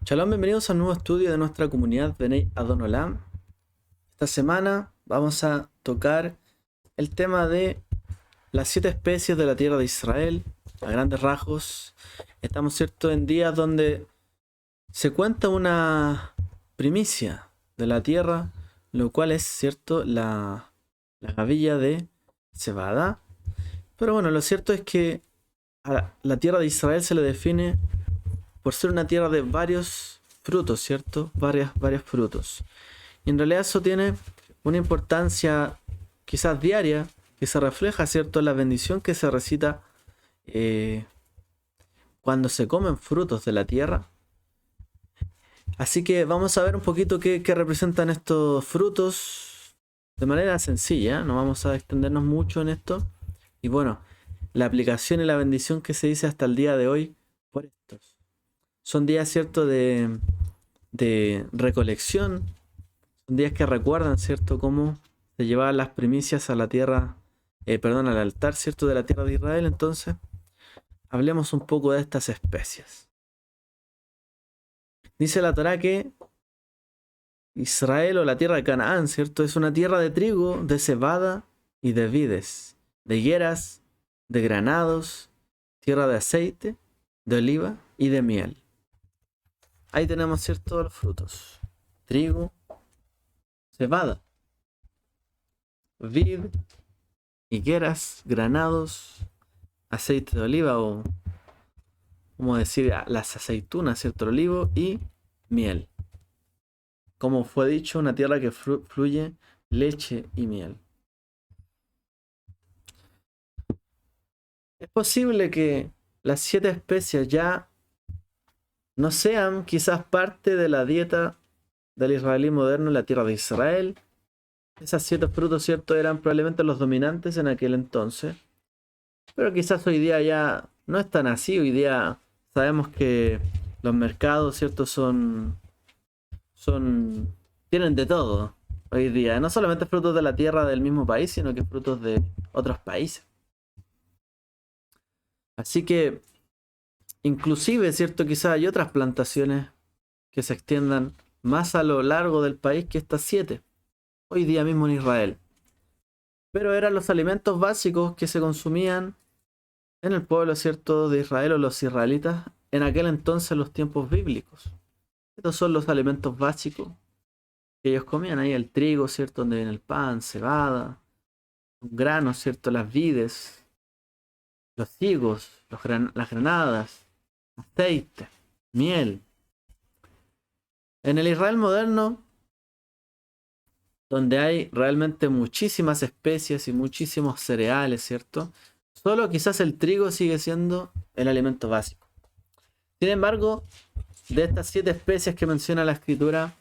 Shalom, bienvenidos a un nuevo estudio de nuestra comunidad Benei Adon Olam. Esta semana vamos a tocar el tema de las 7 especies de la tierra de Israel, a grandes rasgos. Estamos, cierto, en días donde se cuenta una primicia de la tierra, lo cual es, cierto, la gavilla de cebada. Pero bueno, lo cierto es que a la tierra de Israel se le define por ser una tierra de varios frutos, ¿cierto? Varios frutos. Y en realidad eso tiene una importancia quizás diaria que se refleja, ¿cierto? En la bendición que se recita eh, cuando se comen frutos de la tierra. Así que vamos a ver un poquito qué representan estos frutos de manera sencilla. No vamos a extendernos mucho en esto. Y bueno, la aplicación y la bendición que se dice hasta el día de hoy por estos. Son días, ¿cierto? De recolección. Son días que recuerdan, ¿cierto? Cómo se llevaban las primicias a la tierra, perdón, al altar, ¿cierto? De la tierra de Israel. Entonces, hablemos un poco de estas especies. Dice la Torá que Israel o la tierra de Canaán, ¿cierto? Es una tierra de trigo, de cebada y de vides, de higueras, de granados, tierra de aceite, de oliva y de miel. Ahí tenemos, ¿cierto? Los frutos. Trigo, cebada, vid, higueras, granados, aceite de oliva o, como decir, las aceitunas, ¿cierto? El olivo y miel. Como fue dicho, una tierra que fluye leche y miel. Es posible que las 7 especies ya no sean quizás parte de la dieta del israelí moderno en la tierra de Israel. Esas 7 frutos, ¿cierto? Eran probablemente los dominantes en aquel entonces. Pero quizás hoy día ya no es tan así. Hoy día sabemos que los mercados, ¿cierto? Son, tienen de todo hoy día. No solamente frutos de la tierra del mismo país, sino que frutos de otros países. Así que, inclusive, ¿cierto? Quizás hay otras plantaciones que se extiendan más a lo largo del país que estas 7. Hoy día mismo en Israel. Pero eran los alimentos básicos que se consumían en el pueblo, ¿cierto? De Israel o los israelitas en aquel entonces, los tiempos bíblicos. Estos son los alimentos básicos que ellos comían ahí, el trigo, ¿cierto? Donde viene el pan, cebada, granos, ¿cierto? Las vides, los higos, las granadas, aceite, miel. En el Israel moderno, donde hay realmente muchísimas especies y muchísimos cereales, ¿cierto? Solo quizás el trigo sigue siendo el alimento básico. Sin embargo, de estas 7 especies que menciona la escritura,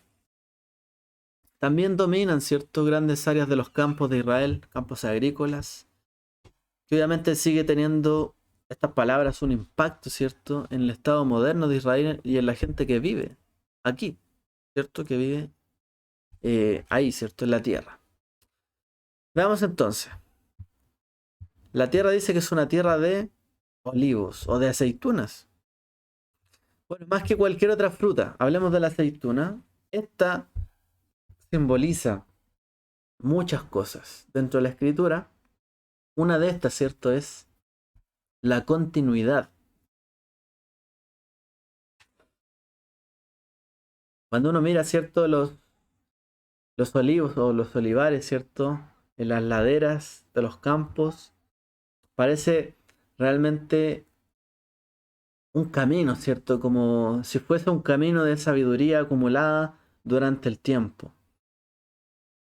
también dominan, ¿cierto? Grandes áreas de los campos de Israel, campos agrícolas, que obviamente sigue teniendo estas palabras un impacto, ¿cierto? En el estado moderno de Israel y en la gente que vive aquí, ¿cierto? Que vive ahí, ¿cierto? En la tierra. Veamos entonces. La tierra dice que es una tierra de olivos o de aceitunas. Bueno, más que cualquier otra fruta, hablemos de la aceituna. Esta simboliza muchas cosas dentro de la escritura. Una de estas, ¿cierto? Es la continuidad. Cuando uno mira, ¿cierto? Los olivos o los olivares, ¿cierto? En las laderas de los campos, parece realmente un camino, ¿cierto? Como si fuese un camino de sabiduría acumulada durante el tiempo.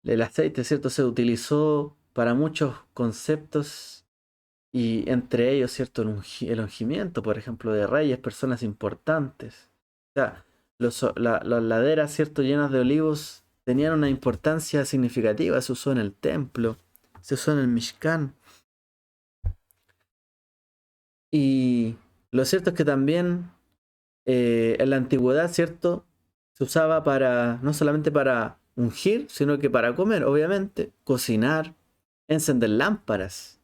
El aceite, ¿cierto? Se utilizó para muchos conceptos y entre ellos, ¿cierto? El ungimiento, por ejemplo, de reyes, personas importantes. O sea, las laderas, ¿cierto? Llenas de olivos tenían una importancia significativa. Se usó en el templo, se usó en el Mishkan. Y lo cierto es que también en la antigüedad, ¿cierto? Se usaba para, no solamente para ungir, sino que para comer, obviamente, cocinar, encender lámparas.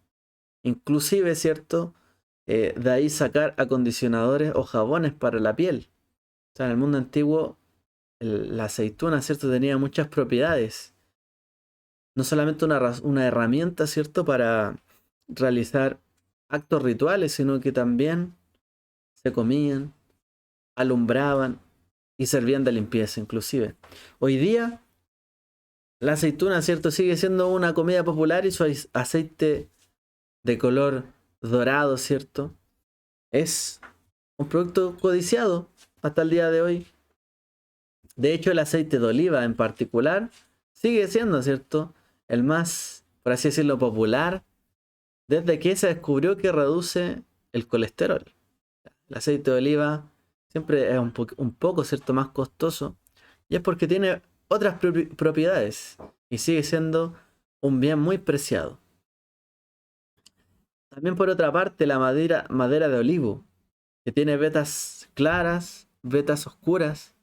Inclusive, ¿cierto? De ahí sacar acondicionadores o jabones para la piel. O sea, en el mundo antiguo la aceituna, ¿cierto? Tenía muchas propiedades. No solamente una herramienta, ¿cierto? Para realizar actos rituales, sino que también se comían, alumbraban y servían de limpieza inclusive. Hoy día la aceituna, ¿cierto? Sigue siendo una comida popular y su aceite de color dorado, ¿cierto? Es un producto codiciado hasta el día de hoy. De hecho, el aceite de oliva en particular sigue siendo, ¿cierto? El más, por así decirlo, popular desde que se descubrió que reduce el colesterol. El aceite de oliva siempre es un poco, ¿cierto?, más costoso. Y es porque tiene otras propiedades. Y sigue siendo un bien muy preciado. También por otra parte, la madera de olivo, que tiene vetas claras, vetas oscuras,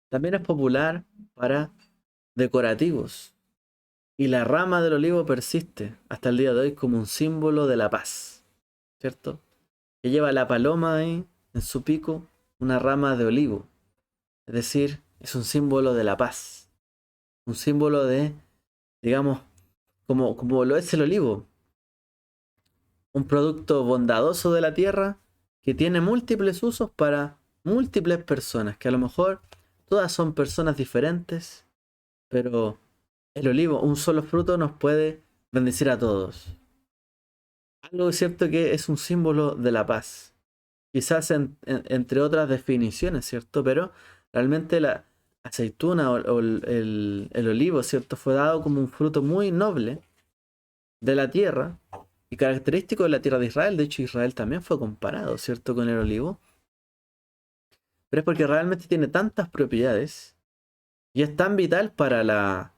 también es popular para decorativos. Y la rama del olivo persiste hasta el día de hoy como un símbolo de la paz, ¿cierto? Que lleva la paloma ahí en su pico, una rama de olivo. Es decir, es un símbolo de la paz. Un símbolo de, digamos, como lo es el olivo. Un producto bondadoso de la tierra que tiene múltiples usos para múltiples personas, que a lo mejor todas son personas diferentes, pero el olivo, un solo fruto, nos puede bendecir a todos. Algo cierto que es un símbolo de la paz. Quizás entre otras definiciones, ¿cierto? Pero realmente la aceituna o el olivo, ¿cierto? Fue dado como un fruto muy noble de la tierra y característico de la tierra de Israel. De hecho, Israel también fue comparado, ¿cierto?, con el olivo. Pero es porque realmente tiene tantas propiedades y es tan vital para la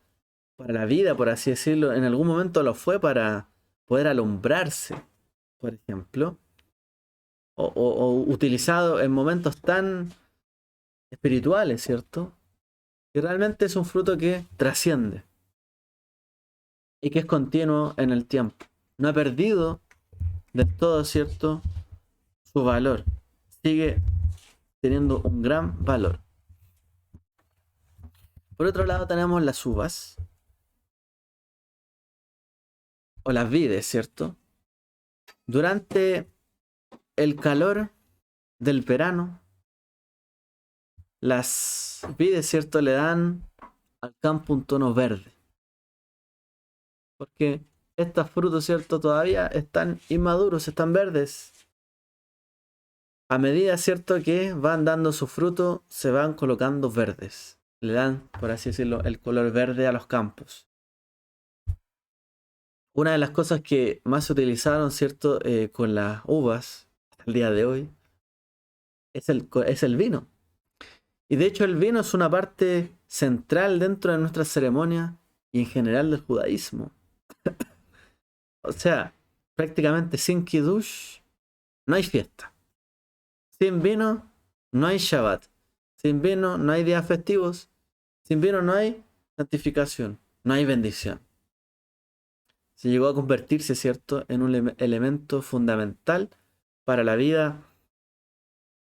vida, por así decirlo. En algún momento lo fue para poder alumbrarse, por ejemplo. O utilizado en momentos tan espirituales, ¿cierto? Y realmente es un fruto que trasciende y que es continuo en el tiempo. No ha perdido del todo, ¿cierto?, su valor. Sigue teniendo un gran valor. Por otro lado tenemos las uvas o las vides, ¿cierto? Durante el calor del verano, las vides, ¿cierto?, le dan al campo un tono verde. Porque estos frutos, ¿cierto?, todavía están inmaduros, están verdes. A medida, ¿cierto?, que van dando su fruto, se van colocando verdes. Le dan, por así decirlo, el color verde a los campos. Una de las cosas que más se utilizaron, ¿cierto?, con las uvas hasta el día de hoy es el vino. Y de hecho el vino es una parte central dentro de nuestra ceremonia y en general del judaísmo. O sea, prácticamente sin kiddush no hay fiesta. Sin vino no hay Shabbat. Sin vino no hay días festivos. Sin vino no hay santificación. No hay bendición. Se llegó a convertirse, ¿cierto?, en un elemento fundamental para la vida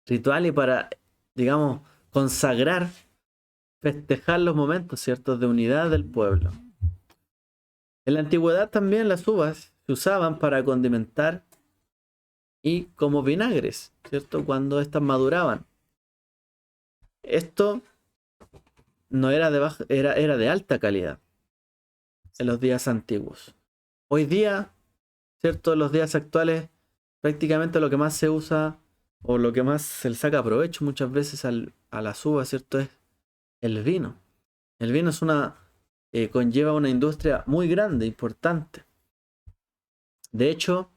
ritual y para, digamos, consagrar, festejar los momentos, ¿cierto?, de unidad del pueblo. En la antigüedad también las uvas se usaban para condimentar y como vinagres, ¿cierto?, cuando éstas maduraban. Esto no era de baja, era de alta calidad en los días antiguos. Hoy día, ¿cierto?, en los días actuales, prácticamente lo que más se usa o lo que más se le saca provecho muchas veces a las uvas, ¿cierto?, es el vino. El vino es conlleva una industria muy grande, importante. De hecho,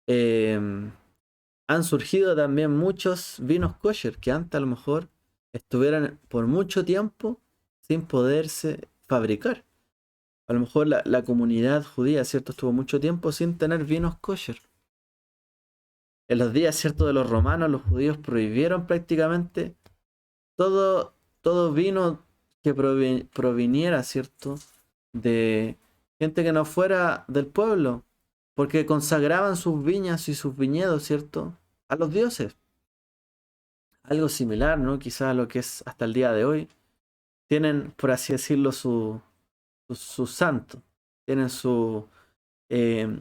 han surgido también muchos vinos kosher que antes a lo mejor estuvieran por mucho tiempo sin poderse fabricar. A lo mejor la comunidad judía, ¿cierto?, estuvo mucho tiempo sin tener vinos kosher. En los días, ¿cierto?, de los romanos, los judíos prohibieron prácticamente todo vino que proviniera, ¿cierto?, de gente que no fuera del pueblo, porque consagraban sus viñas y sus viñedos, ¿cierto?, a los dioses. algo similar, ¿no? Quizás a lo que es hasta el día de hoy. Tienen, por así decirlo, su santo. Tienen eh,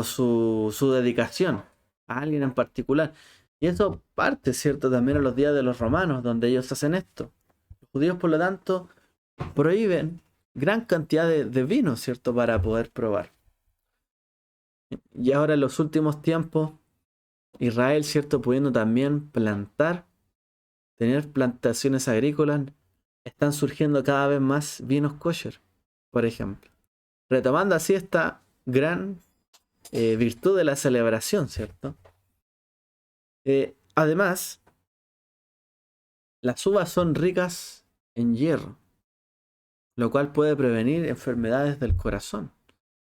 su dedicación a alguien en particular. Y eso parte, ¿cierto? También a los días de los romanos, donde ellos hacen esto. Los judíos, por lo tanto, prohíben gran cantidad de vino, ¿cierto? Para poder probar. Y ahora en los últimos tiempos, Israel, ¿cierto? Pudiendo también plantar, tener plantaciones agrícolas, están surgiendo cada vez más vinos kosher, por ejemplo. Retomando así esta gran virtud de la celebración, ¿cierto? Además, las uvas son ricas en hierro, lo cual puede prevenir enfermedades del corazón.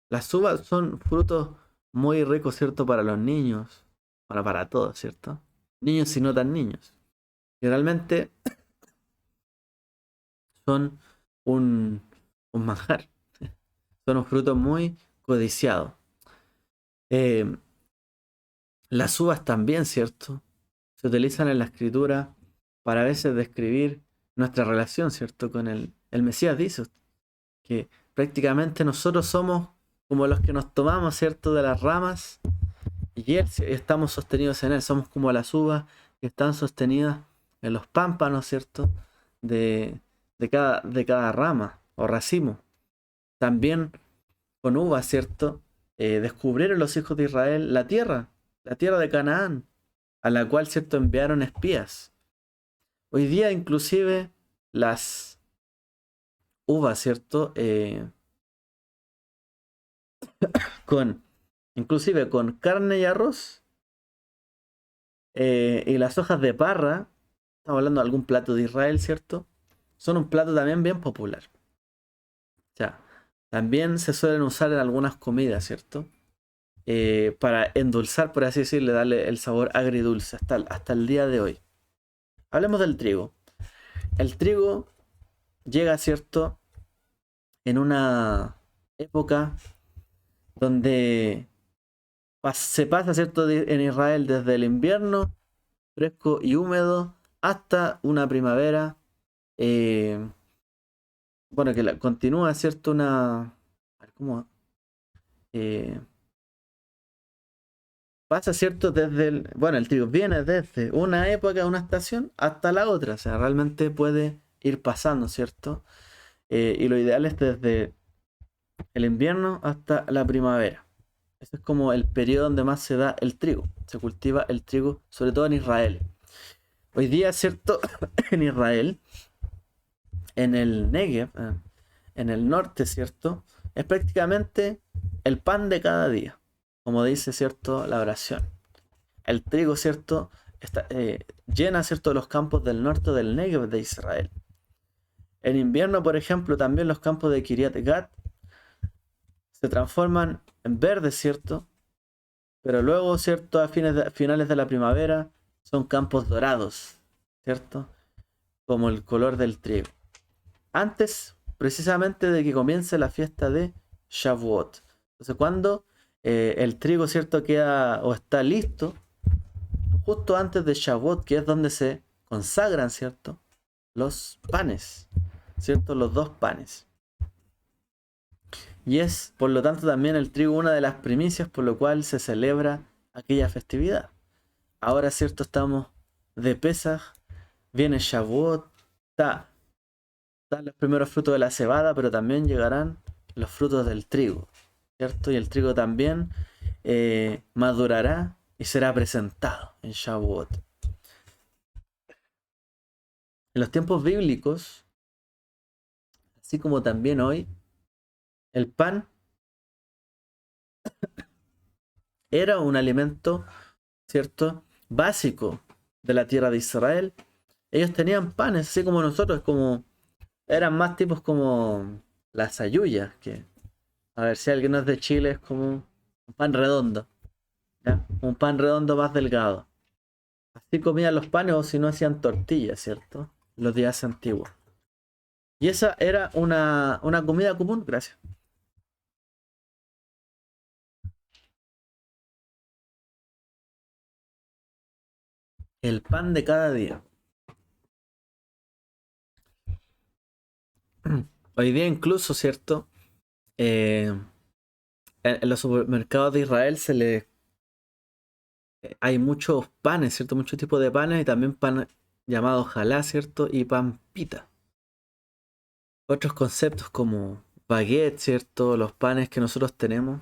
Las uvas son frutos muy ricos, ¿cierto? Para los niños, bueno, para todos, ¿cierto? Niños y no tan niños. Y realmente son un, un manjar, son un fruto muy codiciado. Eh, las uvas también, ¿cierto? Se utilizan en la escritura para a veces describir nuestra relación, ¿cierto? Con el Mesías dice que prácticamente nosotros somos como los que nos tomamos, ¿cierto? De las ramas y estamos sostenidos en él. Somos como las uvas que están sostenidas en los pámpanos, ¿cierto? De, de cada rama o racimo. También con uvas, ¿cierto? Descubrieron los hijos de Israel la tierra de Canaán, a la cual, ¿cierto? Enviaron espías. Hoy día inclusive las uvas, ¿cierto? Con, inclusive con carne y arroz y las hojas de parra, estamos hablando de algún plato de Israel, ¿cierto? Son un plato también bien popular. O sea, también se suelen usar en algunas comidas, ¿cierto? Para endulzar, por así decirlo, darle el sabor agridulce hasta el día de hoy. Hablemos del trigo. El trigo llega, ¿cierto? En una época donde se pasa, ¿cierto? En Israel desde el invierno fresco y húmedo hasta una primavera, eh, bueno, que continúa, ¿cierto? A ver, ¿cómo? Eh, pasa, ¿cierto? Bueno, el trigo viene desde una época, una estación, hasta la otra, o sea, realmente puede ir pasando, ¿cierto? Y lo ideal es desde el invierno hasta la primavera. Ese es como el periodo donde más se da el trigo. Se cultiva el trigo, sobre todo en Israel. Hoy día, ¿cierto? En Israel, en el Negev, en el norte, ¿cierto? Es prácticamente el pan de cada día, como dice, ¿cierto? La oración. El trigo, ¿cierto? Llena, ¿cierto? Los campos del norte del Negev de Israel. En invierno, por ejemplo, también los campos de Kiryat Gat se transforman en verdes, ¿cierto? Pero luego, ¿cierto? Finales de la primavera son campos dorados, ¿cierto? Como el color del trigo. Antes, precisamente, de que comience la fiesta de Shavuot. Entonces, cuando el trigo, ¿cierto? Queda o está listo, justo antes de Shavuot, que es donde se consagran, ¿cierto? Los panes, ¿cierto? Los dos panes. Y es, por lo tanto, también el trigo una de las primicias por lo cual se celebra aquella festividad. Ahora, ¿cierto? Estamos de Pesaj, viene Shavuot, están los primeros frutos de la cebada, pero también llegarán los frutos del trigo, ¿cierto? Y el trigo también madurará y será presentado en Shavuot. En los tiempos bíblicos, así como también hoy, el pan era un alimento, ¿cierto? Básico de la tierra de Israel. Ellos tenían panes, así como nosotros, como eran más tipos como las ayuyas, que a ver si alguien no es de Chile, es como un pan redondo, ¿ya? Un pan redondo más delgado. Así comían los panes o si no hacían tortillas, ¿cierto? Los días antiguos. Y esa era una comida común, gracias. El pan de cada día. Hoy día incluso, ¿cierto? Eh, en los supermercados de Israel hay muchos panes, ¿cierto? Muchos tipos de panes y también pan llamado jalá, ¿cierto? Y pan pita. Otros conceptos como baguette, ¿cierto? Los panes que nosotros tenemos,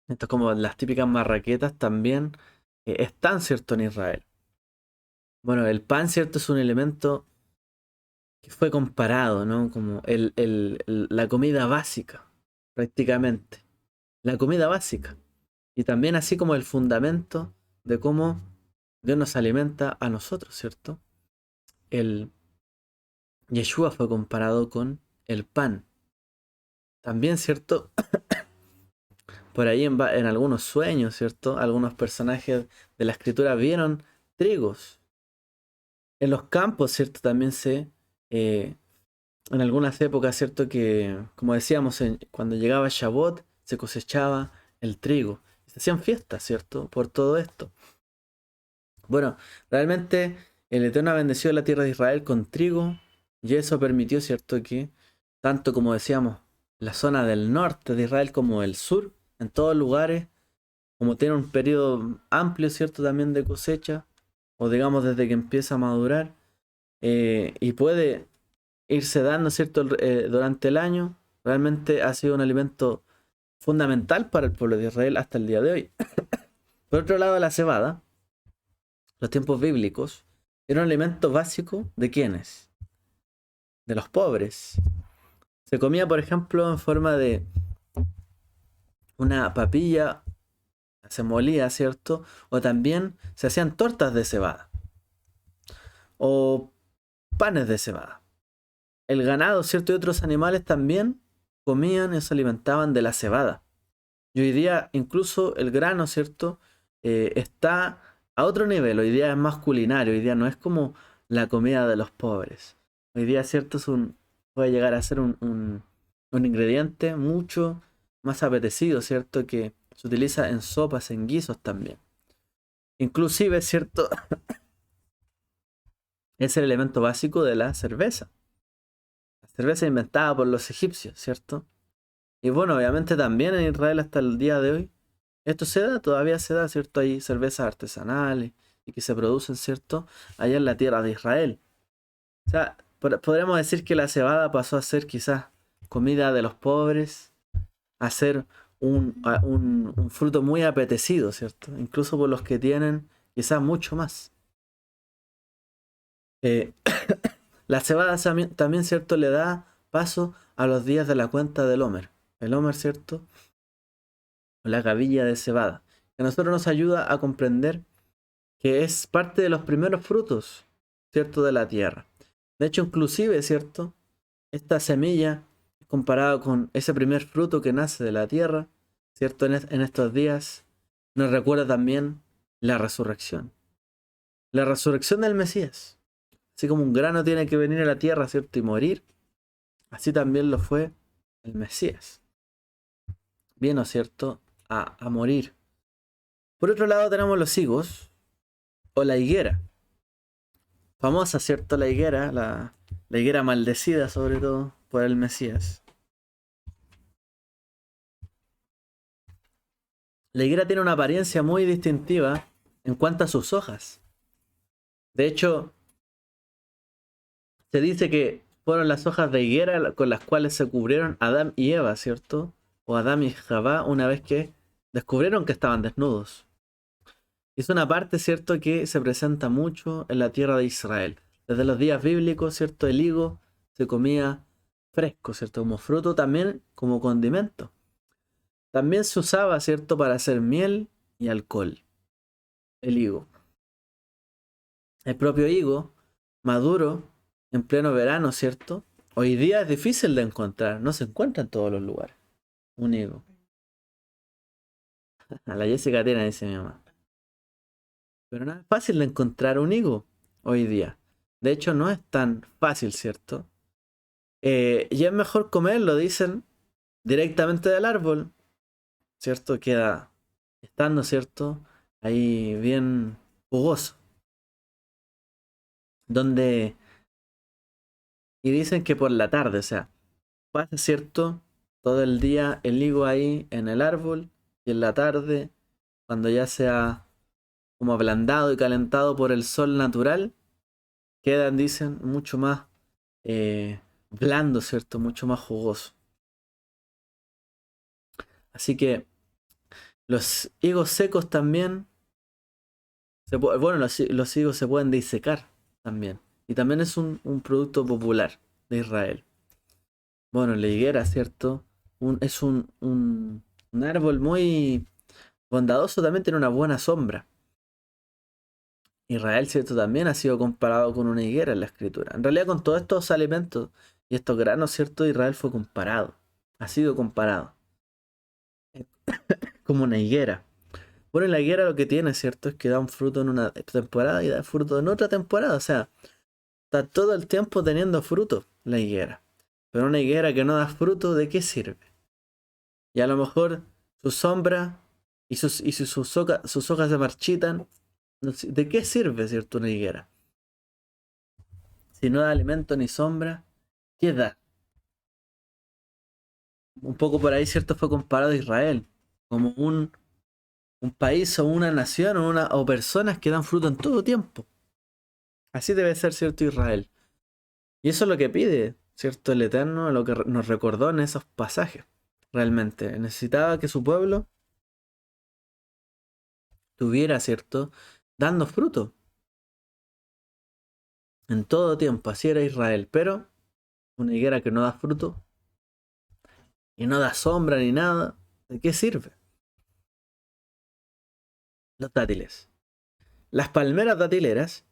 estos como las típicas marraquetas también están, ¿cierto? En Israel. Bueno, el pan, ¿cierto? Es un elemento que fue comparado, ¿no? Como la comida básica, prácticamente. La comida básica. Y también así como el fundamento de cómo Dios nos alimenta a nosotros, ¿cierto? El Yeshua fue comparado con el pan. También, ¿cierto? Por ahí en algunos sueños, ¿cierto? Algunos personajes de la escritura vieron trigos. En los campos, ¿cierto? También eh, en algunas épocas, ¿cierto? Que, como decíamos, cuando llegaba Shavuot, se cosechaba el trigo. Se hacían fiestas, ¿cierto? Por todo esto. Bueno, realmente el Eterno ha bendecido la tierra de Israel con trigo y eso permitió, ¿cierto? Que tanto como decíamos, la zona del norte de Israel como el sur, en todos lugares, como tiene un periodo amplio, ¿cierto? También de cosecha, o digamos desde que empieza a madurar, y puede irse dando, ¿cierto? Durante el año, realmente ha sido un alimento fundamental para el pueblo de Israel hasta el día de hoy. Por otro lado, la cebada, los tiempos bíblicos, era un alimento básico de quienes, de los pobres. Se comía, por ejemplo, en forma de una papilla, se molía, ¿cierto? O también se hacían tortas de cebada o panes de cebada. El ganado, ¿cierto? Y otros animales también comían y se alimentaban de la cebada. Y hoy día incluso el grano, ¿cierto? Está a otro nivel. Hoy día es más culinario. Hoy día no es como la comida de los pobres. Hoy día, ¿cierto? Puede llegar a ser un ingrediente mucho más apetecido, ¿cierto? Que se utiliza en sopas, en guisos también. Inclusive, ¿cierto? Es el elemento básico de la cerveza. La cerveza inventada por los egipcios, ¿cierto? Y bueno, obviamente también en Israel hasta el día de hoy, esto se da, todavía se da, ¿cierto? Hay cervezas artesanales y que se producen, ¿cierto? Allá en la tierra de Israel. O sea, podríamos decir que la cebada pasó a ser quizás comida de los pobres, a ser un fruto muy apetecido, ¿cierto? Incluso por los que tienen quizás mucho más. Eh, la cebada también, ¿cierto? Le da paso a los días de la cuenta del Homer. El Homer, ¿cierto? O la gavilla de cebada, que a nosotros nos ayuda a comprender que es parte de los primeros frutos, ¿cierto? De la tierra. De hecho, inclusive, ¿cierto? Esta semilla, comparada con ese primer fruto que nace de la tierra, ¿cierto? En estos días, nos recuerda también la resurrección. La resurrección del Mesías. Así como un grano tiene que venir a la tierra, ¿cierto? Y morir, así también lo fue el Mesías. Vino, ¿cierto? A morir. Por otro lado tenemos los higos o la higuera. Famosa, ¿cierto? La higuera maldecida sobre todo por el Mesías. La higuera tiene una apariencia muy distintiva en cuanto a sus hojas. De hecho, se dice que fueron las hojas de higuera con las cuales se cubrieron Adán y Eva, ¿cierto? O Adán y Javá una vez que descubrieron que estaban desnudos. Y es una parte, ¿cierto?, que se presenta mucho en la tierra de Israel. Desde los días bíblicos, ¿cierto? El higo se comía fresco, ¿cierto? Como fruto, también como condimento. También se usaba, ¿cierto?, para hacer miel y alcohol. El higo. El propio higo, maduro, en pleno verano, ¿cierto? Hoy día es difícil de encontrar, no se encuentra en todos los lugares. Un higo. A la Jessica tiene, dice mi mamá. Pero no es fácil de encontrar un higo hoy día. De hecho, no es tan fácil, ¿cierto? Y es mejor comerlo, dicen, directamente del árbol, ¿cierto? Queda estando, ¿cierto? Ahí bien jugoso. donde... Y dicen que por la tarde, o sea, pasa, ¿cierto? Todo el día el higo ahí en el árbol y en la tarde, cuando ya se ha como ablandado y calentado por el sol natural, quedan, dicen, mucho más blando, ¿cierto? Mucho más jugoso. Así que los higos secos también, bueno, los higos se pueden disecar también. Y también es un producto popular de Israel. Bueno, la higuera, ¿cierto? Es un árbol muy bondadoso, también tiene una buena sombra. Israel, ¿cierto? También ha sido comparado con una higuera en la escritura. En realidad, con todos estos alimentos y estos granos, ¿cierto? Israel fue comparado. Ha sido comparado como una higuera. Bueno, la higuera lo que tiene, ¿cierto? Es que da un fruto en una temporada y da fruto en otra temporada. O sea, está todo el tiempo teniendo fruto la higuera. Pero una higuera que no da fruto, ¿de qué sirve? Y a lo mejor su sombra y si sus hojas se marchitan, ¿de qué sirve, cierto, una higuera? Si no da alimento ni sombra, ¿qué da? Un poco por ahí, cierto, fue comparado a Israel como un país o una nación o personas que dan fruto en todo tiempo. Así debe ser, cierto, Israel. Y eso es lo que pide, cierto, el Eterno, lo que nos recordó en esos pasajes. Realmente necesitaba que su pueblo tuviera, cierto, dando fruto en todo tiempo. Así era Israel. Pero una higuera que no da fruto y no da sombra ni nada, ¿de qué sirve? Los dátiles. Las palmeras datileras,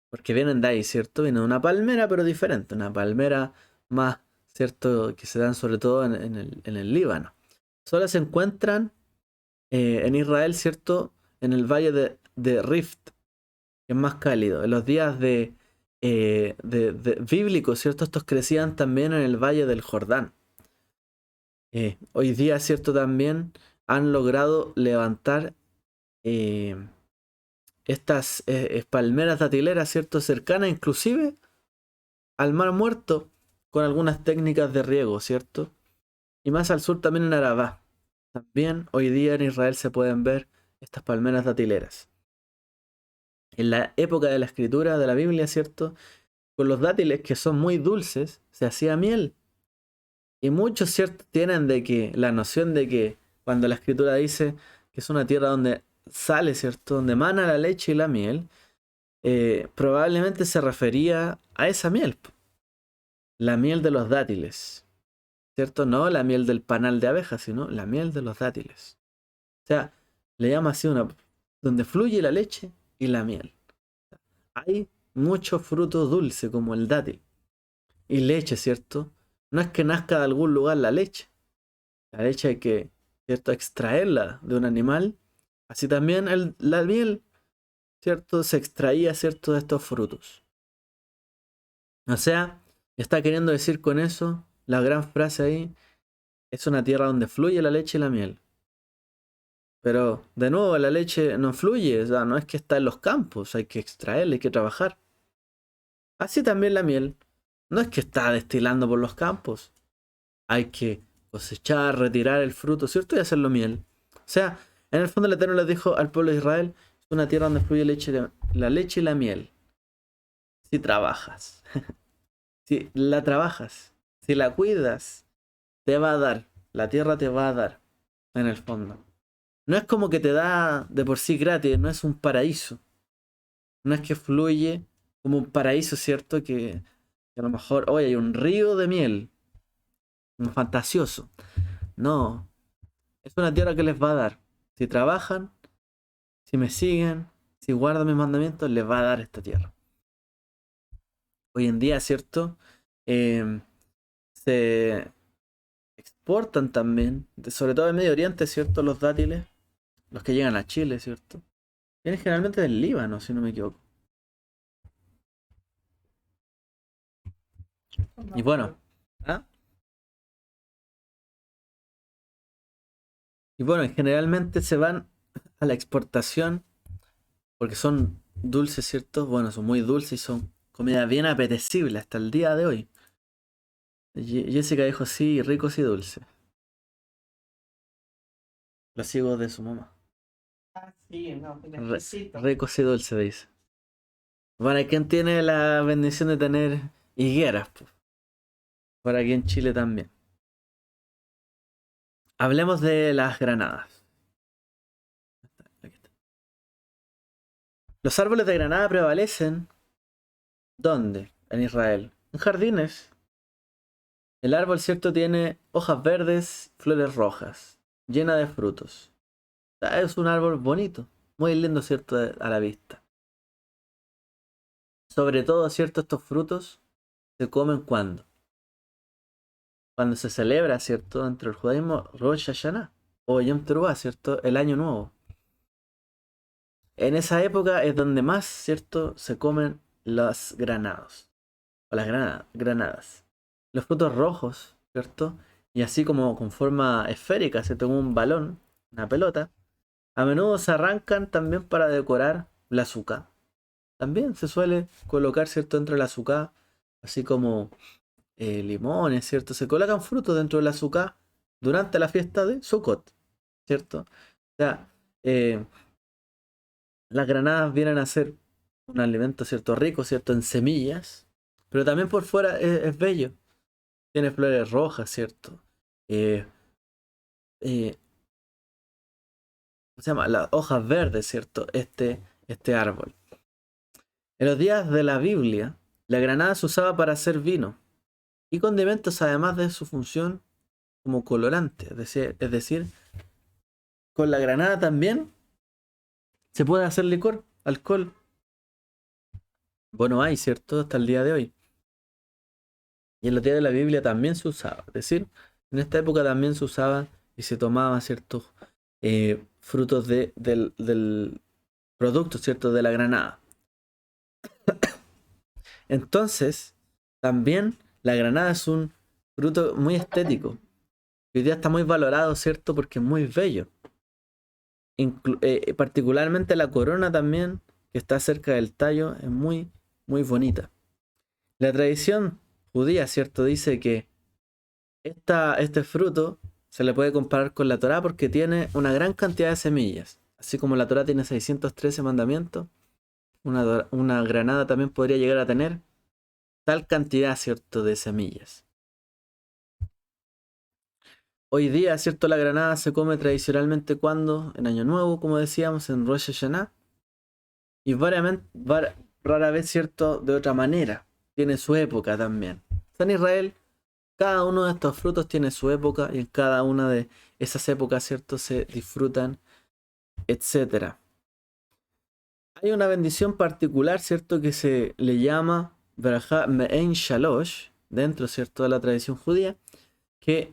porque vienen de ahí, ¿cierto? Vienen de una palmera, pero diferente. Una palmera más, ¿cierto? Que se dan sobre todo en el Líbano. Solo se encuentran en Israel, ¿cierto? En el valle de Rift, que es más cálido. En los días de bíblicos, ¿cierto? Estos crecían también en el valle del Jordán. Hoy día, ¿cierto? También han logrado levantar eh, estas palmeras datileras, ¿cierto? Cercanas inclusive al Mar Muerto con algunas técnicas de riego, ¿cierto? Y más al sur también en Arabá. También hoy día en Israel se pueden ver estas palmeras datileras. En la época de la escritura de la Biblia, ¿cierto? Con los dátiles que son muy dulces, se hacía miel. Y muchos, ¿cierto? Tienen de que la noción de que cuando la escritura dice que es una tierra donde sale, ¿cierto? Donde emana la leche y la miel, probablemente se refería a esa miel, la miel de los dátiles, ¿cierto? No la miel del panal de abejas, sino la miel de los dátiles. O sea, le llama así donde fluye la leche y la miel. Hay mucho fruto dulce como el dátil. Y leche, ¿cierto? No es que nazca de algún lugar la leche. La leche hay que, ¿cierto?, extraerla de un animal. Así también la miel, ¿cierto? Se extraía, ¿cierto?, de estos frutos. O sea, está queriendo decir con eso, la gran frase ahí, es una tierra donde fluye la leche y la miel. Pero, de nuevo, la leche no fluye, o sea, no es que está en los campos, hay que extraerla, hay que trabajar. Así también la miel, no es que está destilando por los campos, hay que cosechar, retirar el fruto, ¿cierto? Y hacerlo miel. O sea, en el fondo el Eterno les dijo al pueblo de Israel, es una tierra donde fluye la leche y la miel. Si trabajas, si la trabajas, si la cuidas, te va a dar, la tierra te va a dar, en el fondo. No es como que te da de por sí gratis, no es un paraíso. No es que fluye como un paraíso, ¿cierto? Que a lo mejor, hoy hay un río de miel, un fantasioso. No, es una tierra que les va a dar. Si trabajan, si me siguen, si guardan mis mandamientos, les va a dar esta tierra. Hoy en día, ¿cierto? Em, Se exportan también, sobre todo en Medio Oriente, ¿cierto? Los dátiles, los que llegan a Chile, ¿cierto? Vienen generalmente del Líbano, si no me equivoco. Y bueno, ¿ah? Y bueno, generalmente se van a la exportación porque son dulces, ¿cierto? Bueno, son muy dulces y son Comida bien apetecible hasta el día de hoy. Jessica dijo sí, ricos y dulces. Los higos de su mamá. Ah, sí, no, Re- exquisito. ricos y dulces, dice. Bueno, ¿quién tiene la bendición de tener higueras? Po? Por aquí en Chile también. Hablemos de las granadas. Aquí está. Los árboles de granada prevalecen. ¿Dónde? En Israel. En jardines. El árbol, cierto, tiene hojas verdes, flores rojas, llena de frutos. O sea, es un árbol bonito, muy lindo, cierto, a la vista. Sobre todo, cierto, estos frutos se comen cuando se celebra, cierto, dentro del judaísmo, Rosh Hashanah o Yom Teruah, cierto, el año nuevo. En esa época es donde más, cierto, se comen los granados o las granadas. Los frutos rojos, cierto, y así como con forma esférica, cierto, como un balón, una pelota. A menudo se arrancan también para decorar la azúcar. También se suele colocar, ¿cierto?, dentro del azúcar, así como limones, ¿cierto? Se colocan frutos dentro del azúcar durante la fiesta de Sukkot, ¿cierto? O sea, eh, las granadas vienen a ser un alimento, ¿cierto?, rico, ¿cierto?, en semillas, pero también por fuera es bello. Tiene flores rojas, ¿cierto? Eh, eh, ¿Cómo se llama? Las hojas verdes, ¿cierto? Este árbol. En los días de la Biblia, la granada se usaba para hacer vino y condimentos, además de su función como colorante. Es decir, con la granada también se puede hacer licor, alcohol. Bueno, hay, ¿cierto? Hasta el día de hoy. Y en los días de la Biblia también se usaba. Es decir, en esta época también se usaba y se tomaba ciertos frutos del producto, ¿cierto? De la granada. Entonces, también la granada es un fruto muy estético. Hoy día está muy valorado, ¿cierto? Porque es muy bello. Particularmente la corona también, que está cerca del tallo, es muy, muy bonita. La tradición judía, ¿cierto? Dice que este fruto se le puede comparar con la Torá porque tiene una gran cantidad de semillas. Así como la Torá tiene 613 mandamientos, una granada también podría llegar a tener tal cantidad, ¿cierto?, de semillas. Hoy día, ¿cierto? La granada se come tradicionalmente cuando, en Año Nuevo, como decíamos, en Rosh Hashanah, y rara vez, ¿cierto?, de otra manera. Tiene su época también. En Israel, cada uno de estos frutos tiene su época y en cada una de esas épocas, ¿cierto?, se disfrutan, etcétera. Hay una bendición particular, ¿cierto?, que se le llama Braja Me'en Shalosh, dentro, ¿cierto?, de la tradición judía, que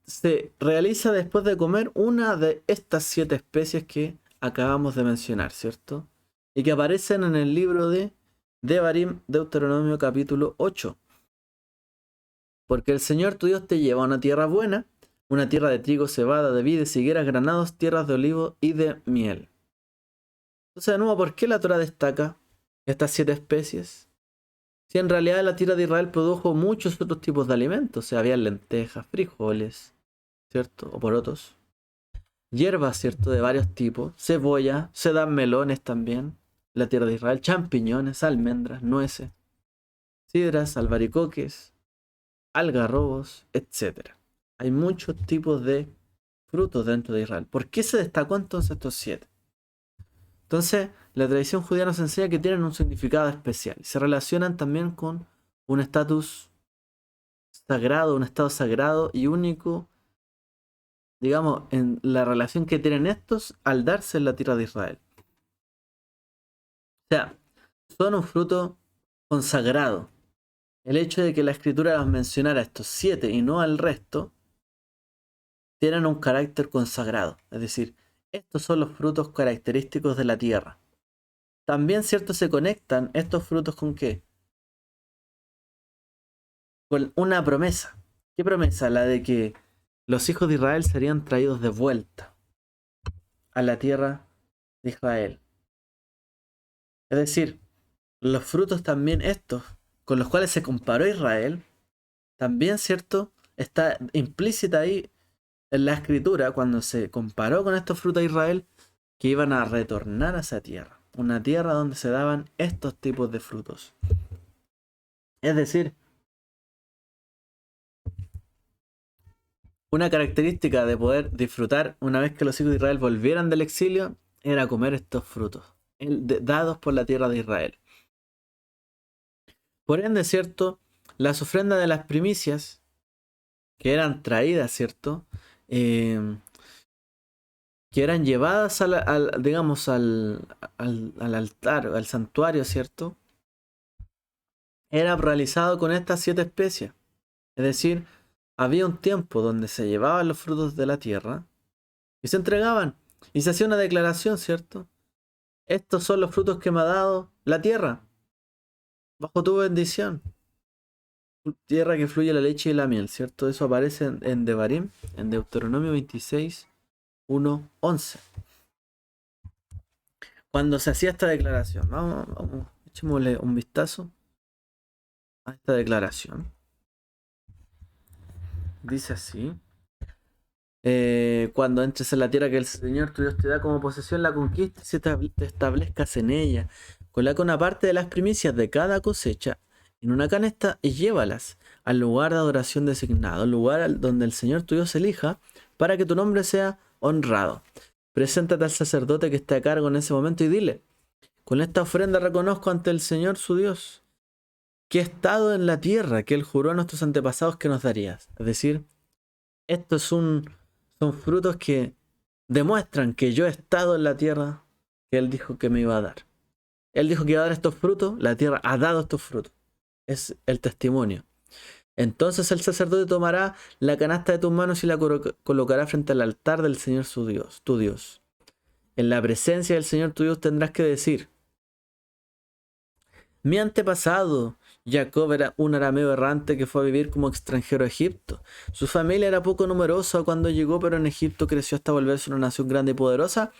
se realiza después de comer una de estas 7 especies que acabamos de mencionar, ¿cierto? Y que aparecen en el libro de Devarim, Deuteronomio capítulo 8. Porque el Señor tu Dios te lleva a una tierra buena, una tierra de trigo, cebada, de vides, higueras, granados, tierras de olivo y de miel. Entonces, de nuevo, ¿por qué la Torah destaca estas 7 especies? Si en realidad la tierra de Israel produjo muchos otros tipos de alimentos, o sea, había lentejas, frijoles, ¿cierto? O porotos. Hierbas, ¿cierto? De varios tipos. Cebolla, se dan melones también. La tierra de Israel, champiñones, almendras, nueces, sidras, albaricoques, algarrobos, etcétera. Hay muchos tipos de frutos dentro de Israel. ¿Por qué se destacó entonces estos 7? Entonces, la tradición judía nos enseña que tienen un significado especial. Se relacionan también con un estatus sagrado, un estado sagrado y único, digamos, en la relación que tienen estos al darse en la tierra de Israel. O sea, son un fruto consagrado. El hecho de que la escritura los mencionara a estos 7 y no al resto, tienen un carácter consagrado. Es decir, estos son los frutos característicos de la tierra. También, cierto, se conectan estos frutos con qué? Con una promesa. ¿Qué promesa? La de que los hijos de Israel serían traídos de vuelta a la tierra de Israel. Es decir, los frutos también estos, con los cuales se comparó Israel, también, ¿cierto? Está implícita ahí en la escritura, cuando se comparó con estos frutos a Israel, que iban a retornar a esa tierra. Una tierra donde se daban estos tipos de frutos. Es decir, una característica de poder disfrutar una vez que los hijos de Israel volvieran del exilio era comer estos frutos dados por la tierra de Israel. Por ende, ¿cierto? Las ofrendas de las primicias que eran traídas, ¿cierto? Que eran llevadas digamos, al altar, al santuario, ¿cierto? Era realizado con estas 7 especies. Es decir, había un tiempo donde se llevaban los frutos de la tierra y se entregaban. Y se hacía una declaración, ¿cierto? Estos son los frutos que me ha dado la tierra, bajo tu bendición. Tierra que fluye la leche y la miel, ¿cierto? Eso aparece en Devarim, en Deuteronomio 26, 1, 11. Cuando se hacía esta declaración, vamos, echémosle un vistazo a esta declaración. Dice así: cuando entres en la tierra que el Señor tu Dios te da como posesión, la conquistas y te establezcas en ella. Coloca una parte de las primicias de cada cosecha en una canasta y llévalas al lugar de adoración designado, al lugar donde el Señor tu Dios elija, para que tu nombre sea honrado. Preséntate al sacerdote que esté a cargo en ese momento y dile: con esta ofrenda reconozco ante el Señor su Dios que he estado en la tierra que Él juró a nuestros antepasados que nos darías. Es decir, esto son frutos que demuestran que yo he estado en la tierra que Él dijo que me iba a dar. Él dijo que iba a dar estos frutos, la tierra ha dado estos frutos. Es el testimonio. Entonces el sacerdote tomará la canasta de tus manos y la colocará frente al altar del Señor su Dios, tu Dios. En la presencia del Señor tu Dios tendrás que decir: mi antepasado Jacob era un arameo errante que fue a vivir como extranjero a Egipto. Su familia era poco numerosa cuando llegó, pero en Egipto creció hasta volverse una nación grande y poderosa.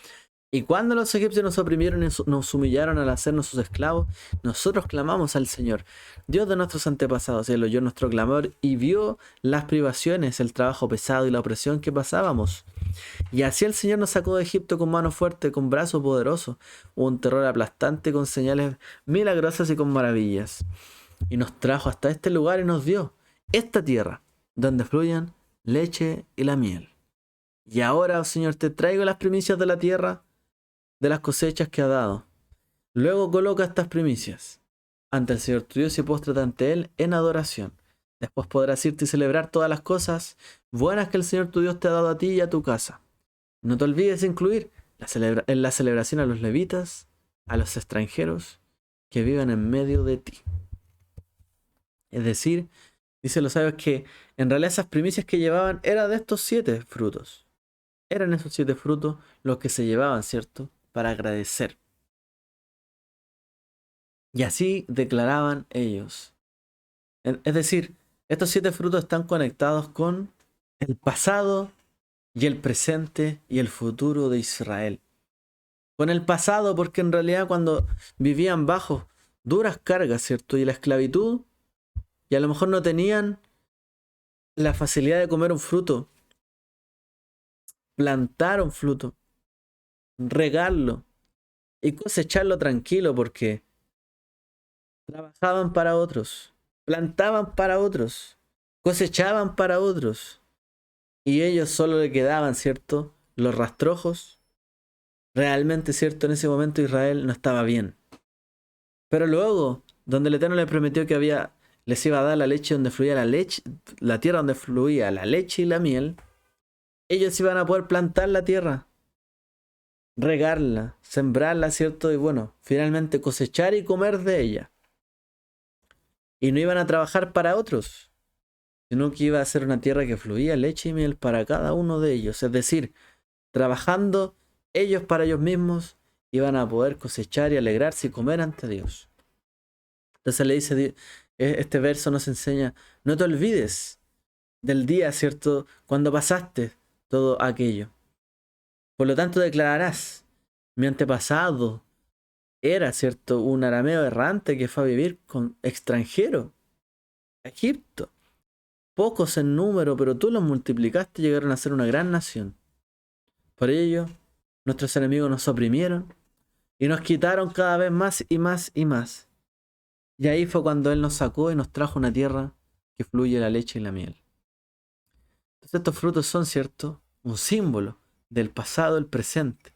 Y cuando los egipcios nos oprimieron y nos humillaron al hacernos sus esclavos, nosotros clamamos al Señor, Dios de nuestros antepasados. Él oyó nuestro clamor y vio las privaciones, el trabajo pesado y la opresión que pasábamos. Y así el Señor nos sacó de Egipto con mano fuerte, con brazo poderoso, un terror aplastante, con señales milagrosas y con maravillas. Y nos trajo hasta este lugar y nos dio esta tierra, donde fluyen leche y la miel. Y ahora, oh Señor, te traigo las primicias de la tierra, de las cosechas que ha dado. Luego coloca estas primicias ante el Señor tu Dios y póstrate ante Él en adoración. Después podrás irte y celebrar todas las cosas buenas que el Señor tu Dios te ha dado a ti y a tu casa. No te olvides de incluir en la celebración a los levitas, a los extranjeros que viven en medio de ti. Es decir, dicen los sabios que en realidad esas primicias que llevaban eran de estos 7 frutos. Eran esos 7 frutos los que se llevaban, ¿cierto? Para agradecer. Y así declaraban ellos. Es decir, estos 7 frutos están conectados con el pasado y el presente y el futuro de Israel. Con el pasado, porque en realidad cuando vivían bajo duras cargas, ¿cierto? Y la esclavitud, y a lo mejor no tenían la facilidad de comer un fruto, plantar un fruto, regarlo y cosecharlo tranquilo, porque trabajaban para otros, plantaban para otros, cosechaban para otros, y ellos solo le quedaban, ¿cierto? Los rastrojos. Realmente, ¿cierto? En ese momento Israel no estaba bien. Pero luego, donde el Eterno les prometió que les iba a dar la leche donde fluía la leche, la tierra donde fluía la leche y la miel, ellos iban a poder plantar la tierra, regarla, sembrarla, ¿cierto? Y bueno, finalmente cosechar y comer de ella. Y no iban a trabajar para otros, sino que iba a ser una tierra que fluía leche y miel para cada uno de ellos. Es decir, trabajando ellos para ellos mismos, iban a poder cosechar y alegrarse y comer ante Dios. Entonces le dice, este verso nos enseña: no te olvides del día, ¿cierto? Cuando pasaste todo aquello. Por lo tanto declararás: mi antepasado era, ¿cierto?, un arameo errante que fue a vivir con extranjeros a Egipto. Pocos en número, pero tú los multiplicaste y llegaron a ser una gran nación. Por ello, nuestros enemigos nos oprimieron y nos quitaron cada vez más y más y más. Y ahí fue cuando Él nos sacó y nos trajo una tierra que fluye la leche y la miel. Entonces estos frutos son, ¿cierto?, un símbolo del pasado, el presente.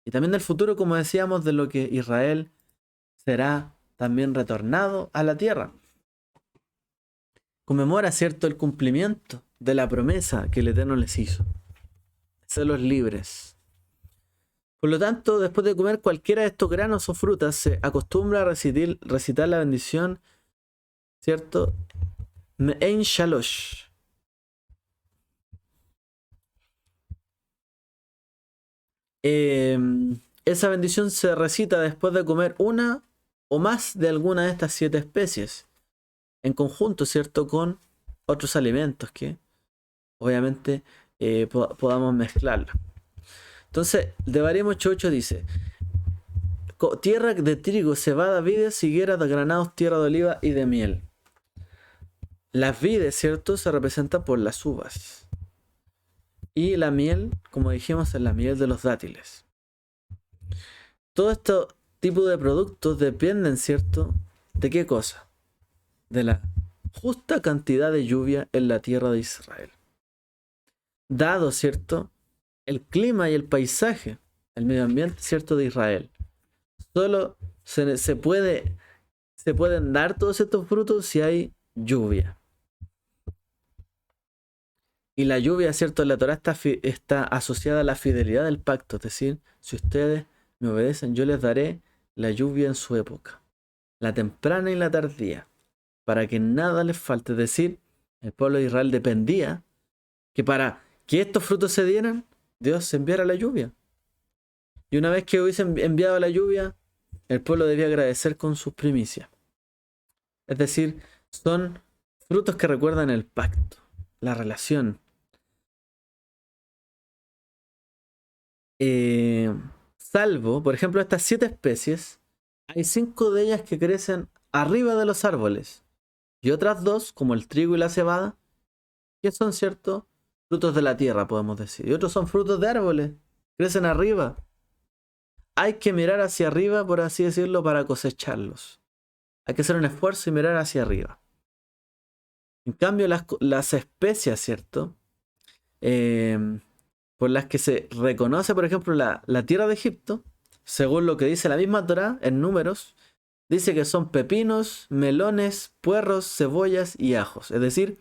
Y también del futuro, como decíamos, de lo que Israel será también retornado a la tierra. Conmemora, ¿cierto?, el cumplimiento de la promesa que el Eterno les hizo. Hacerlos libres. Por lo tanto, después de comer cualquiera de estos granos o frutas, se acostumbra a recitar la bendición, ¿cierto? Me'en Shalosh. Eh, Esa bendición se recita después de comer una o más de alguna de estas 7 especies, en conjunto, ¿cierto?, con otros alimentos que obviamente podamos mezclarla. Entonces, Devarim 8:8 dice: tierra de trigo, cebada, vides, higueras, de granados, tierra de oliva y de miel. Las vides, ¿cierto?, se representan por las uvas. Y la miel, como dijimos, es la miel de los dátiles. Todo este tipo de productos dependen, ¿cierto?, ¿de qué cosa? De la justa cantidad de lluvia en la tierra de Israel. Dado, ¿cierto?, el clima y el paisaje, el medio ambiente, ¿cierto?, de Israel. Solo se pueden dar todos estos frutos si hay lluvia. Y la lluvia, ¿cierto?, en la Torah está asociada a la fidelidad del pacto. Es decir, si ustedes me obedecen, yo les daré la lluvia en su época, la temprana y la tardía, para que nada les falte. Es decir, el pueblo de Israel dependía que para que estos frutos se dieran, Dios enviara la lluvia. Y una vez que hubiesen enviado la lluvia, el pueblo debía agradecer con sus primicias. Es decir, son frutos que recuerdan el pacto, la relación. Salvo, por ejemplo, estas 7 especies, hay 5 de ellas que crecen arriba de los árboles. Y otras 2, como el trigo y la cebada, que son, ¿cierto?, frutos de la tierra, podemos decir. Y otros son frutos de árboles, crecen arriba. Hay que mirar hacia arriba, por así decirlo, para cosecharlos. Hay que hacer un esfuerzo y mirar hacia arriba. En cambio, las especias, ¿cierto?, por las que se reconoce, por ejemplo, la tierra de Egipto, según lo que dice la misma Torá en Números, dice que son pepinos, melones, puerros, cebollas y ajos. Es decir,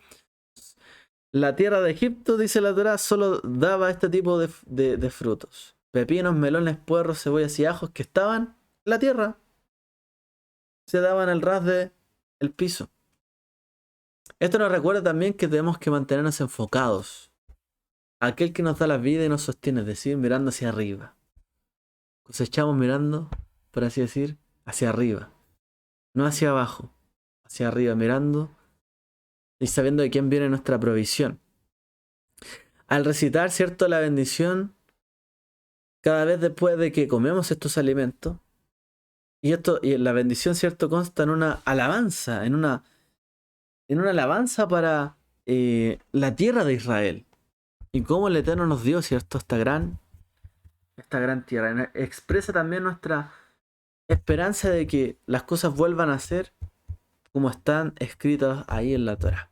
la tierra de Egipto, dice la Torá, solo daba este tipo de frutos. Pepinos, melones, puerros, cebollas y ajos que estaban en la tierra. Se daban al ras del piso. Esto nos recuerda también que tenemos que mantenernos enfocados. Aquel que nos da la vida y nos sostiene, es decir, mirando hacia arriba. Cosechamos mirando, por así decir, hacia arriba. No hacia abajo, hacia arriba, mirando y sabiendo de quién viene nuestra provisión. Al recitar, ¿cierto?, la bendición, cada vez después de que comemos estos alimentos, y la bendición, ¿cierto?, consta en una alabanza, en una alabanza para la tierra de Israel. Y cómo el Eterno nos dio, ¿cierto?, esta gran tierra. Expresa también nuestra esperanza de que las cosas vuelvan a ser como están escritas ahí en la Torah.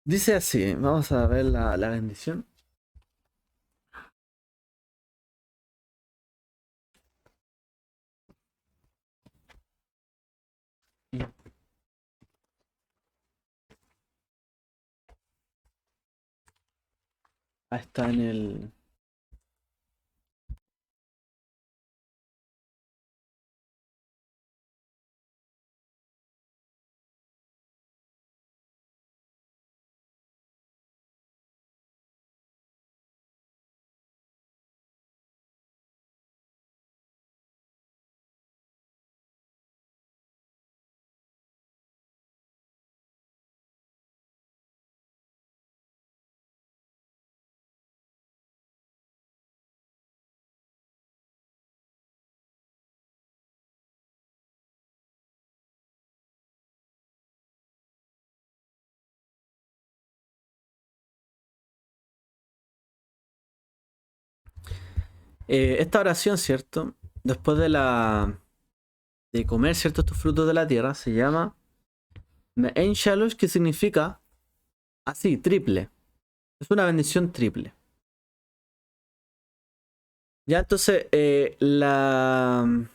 Dice así, vamos a ver la bendición. Ahí está en el... Esta oración, ¿cierto? Después de comer, ¿cierto? Estos frutos de la tierra, se llama Me'en Shalosh, que significa así, triple. Es una bendición triple. Ya, entonces, es un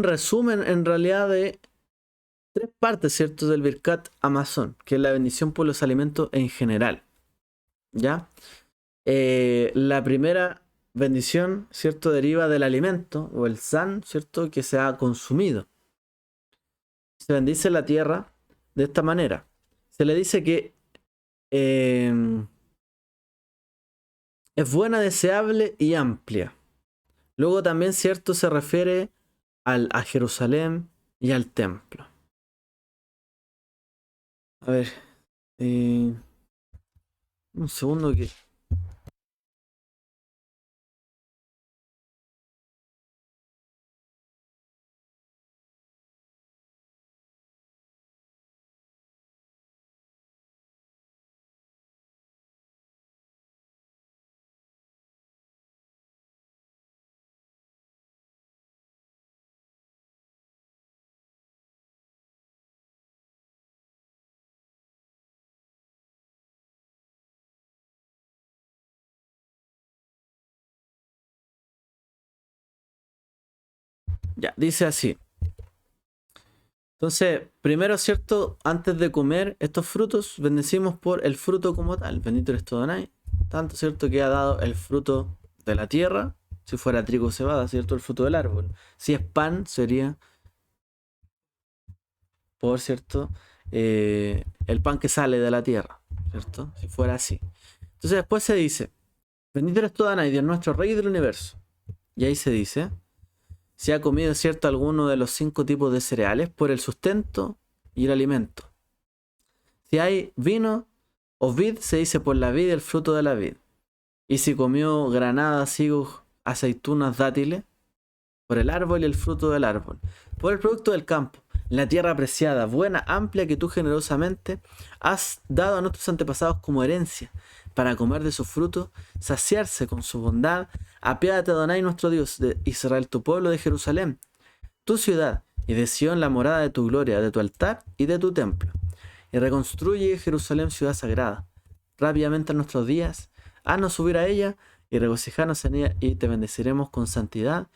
resumen en realidad de tres partes, ¿cierto? Del Birkat Amazon, que es la bendición por los alimentos en general. ¿Ya? La primera bendición, ¿cierto? Deriva del alimento o el san, ¿cierto? Que se ha consumido. Se bendice la tierra de esta manera. Se le dice que es buena, deseable y amplia. Luego también, ¿cierto? Se refiere a Jerusalén y al templo. A ver, un segundo que... Ya, dice así. Entonces, primero, ¿cierto? Antes de comer estos frutos, bendecimos por el fruto como tal. Bendito eres tú, Adonai. Tanto, ¿cierto? Que ha dado el fruto de la tierra. Si fuera trigo o cebada, ¿cierto? El fruto del árbol. Si es pan, sería por, ¿cierto? El pan que sale de la tierra, ¿cierto? Si fuera así. Entonces después se dice, bendito eres tú, Adonai, Dios nuestro, Rey del universo. Y ahí se dice, si ha comido, ¿cierto? Alguno de los 5 tipos de cereales por el sustento y el alimento. Si hay vino o vid, se dice por la vid y el fruto de la vid. Y si comió granadas, higos, aceitunas, dátiles, por el árbol y el fruto del árbol. Por el producto del campo, la tierra apreciada, buena, amplia, que tú generosamente has dado a nuestros antepasados como herencia, para comer de sus frutos, saciarse con su bondad. Apiádate, Adonai, nuestro Dios, de Israel, tu pueblo, de Jerusalén, tu ciudad, y de Sión la morada de tu gloria, de tu altar y de tu templo. Y reconstruye Jerusalén, ciudad sagrada. Rápidamente en nuestros días, haznos subir a ella y regocijarnos en ella, y te bendeciremos con santidad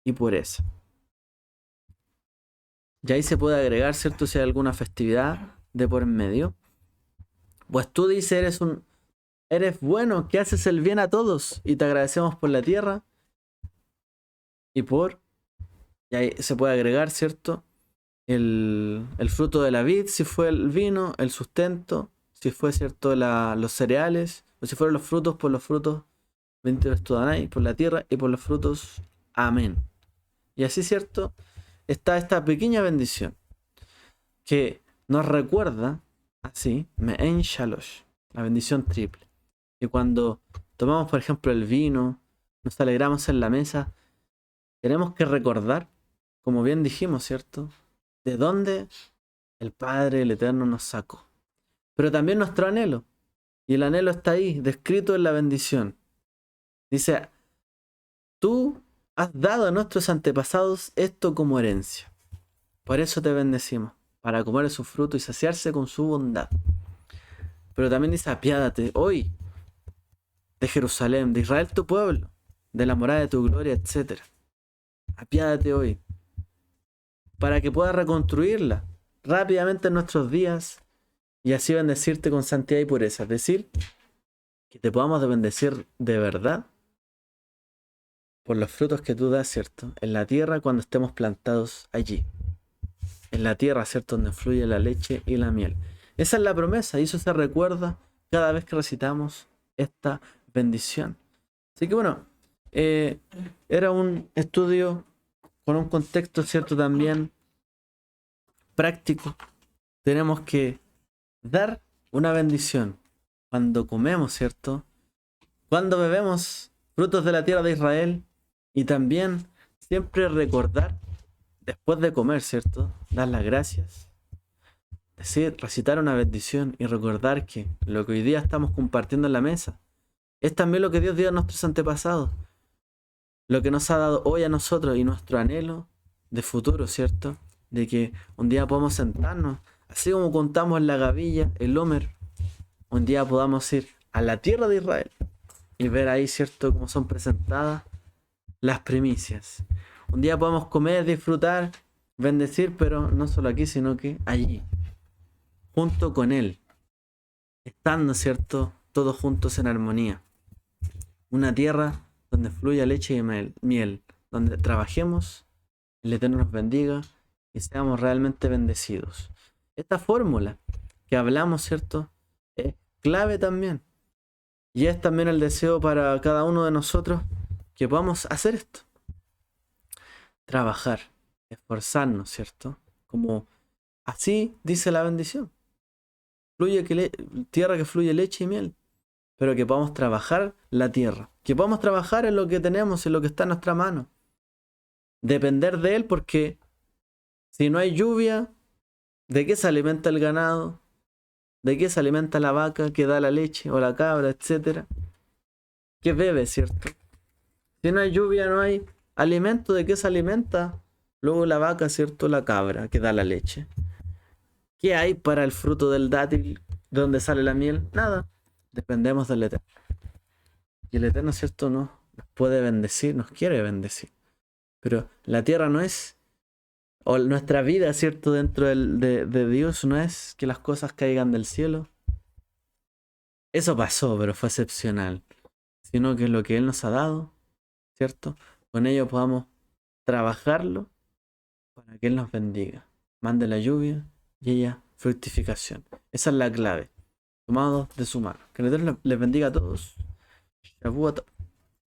y pureza. Y ahí se puede agregar, ¿cierto? Si hay alguna festividad de por en medio. Pues tú dices, eres bueno, que haces el bien a todos, y te agradecemos por la tierra y y ahí se puede agregar, ¿cierto? El fruto de la vid, si fue el vino, el sustento, si fue, ¿cierto? Los cereales, o si fueron los frutos, por los frutos, bendito eres tú, Adonai, por la tierra y por los frutos. Amén. Y así, ¿cierto? Está esta pequeña bendición que nos recuerda así, Me'en Shalosh, la bendición triple. Y cuando tomamos, por ejemplo, el vino, nos alegramos en la mesa, tenemos que recordar, como bien dijimos, ¿cierto? De dónde el Padre, el Eterno, nos sacó. Pero también nuestro anhelo. Y el anhelo está ahí, descrito en la bendición. Dice, tú has dado a nuestros antepasados esto como herencia. Por eso te bendecimos, para comer de su fruto y saciarse con su bondad. Pero también dice, apiádate hoy de Jerusalén, de Israel tu pueblo, de la morada de tu gloria, etc. Apiádate hoy, para que puedas reconstruirla rápidamente en nuestros días y así bendecirte con santidad y pureza. Es decir, que te podamos bendecir de verdad por los frutos que tú das, ¿cierto? En la tierra cuando estemos plantados allí. En la tierra, ¿cierto? Donde fluye la leche y la miel. Esa es la promesa y eso se recuerda cada vez que recitamos esta bendición. Así que bueno, era un estudio con un contexto, ¿cierto? También práctico. Tenemos que dar una bendición cuando comemos, ¿cierto? Cuando bebemos frutos de la tierra de Israel, y también siempre recordar después de comer, ¿cierto? Dar las gracias. Decir, recitar una bendición y recordar que lo que hoy día estamos compartiendo en la mesa es también lo que Dios dio a nuestros antepasados. lo que nos ha dado hoy a nosotros y nuestro anhelo de futuro, ¿cierto? De que un día podamos sentarnos, así como contamos en la gavilla, el Homer, un día podamos ir a la tierra de Israel y ver ahí, ¿cierto?, cómo son presentadas las primicias. Un día podamos comer, disfrutar, bendecir, pero no solo aquí, sino que allí, junto con Él, estando, ¿cierto?, todos juntos en armonía. Una tierra donde fluya leche y miel, donde trabajemos, el Eterno nos bendiga y seamos realmente bendecidos. Esta fórmula que hablamos, ¿cierto?, es clave también. Y es también el deseo para cada uno de nosotros que podamos hacer esto. Trabajar, esforzarnos, ¿cierto? Como así dice la bendición. Tierra que fluye leche y miel. Pero que podamos trabajar la tierra. Que podamos trabajar en lo que tenemos, en lo que está en nuestra mano. Depender de Él, porque si no hay lluvia, ¿de qué se alimenta el ganado? ¿De qué se alimenta la vaca que da la leche o la cabra, etcétera? ¿Qué bebe, cierto? Si no hay lluvia, no hay alimento. ¿De qué se alimenta luego la vaca, cierto? La cabra que da la leche. ¿Qué hay para el fruto del dátil? ¿De dónde sale la miel? Nada. Dependemos del Eterno. Y el Eterno, cierto, nos puede bendecir, nos quiere bendecir. Pero la tierra no es, o nuestra vida, cierto, dentro de Dios no es que las cosas caigan del cielo. Eso pasó, pero fue excepcional. Sino que lo que Él nos ha dado, ¿cierto? Con ello podamos trabajarlo para que Él nos bendiga. Mande la lluvia y ella fructificación. Esa es la clave. Tomados de su mano. Que el Eterno les bendiga a todos. Shavuot.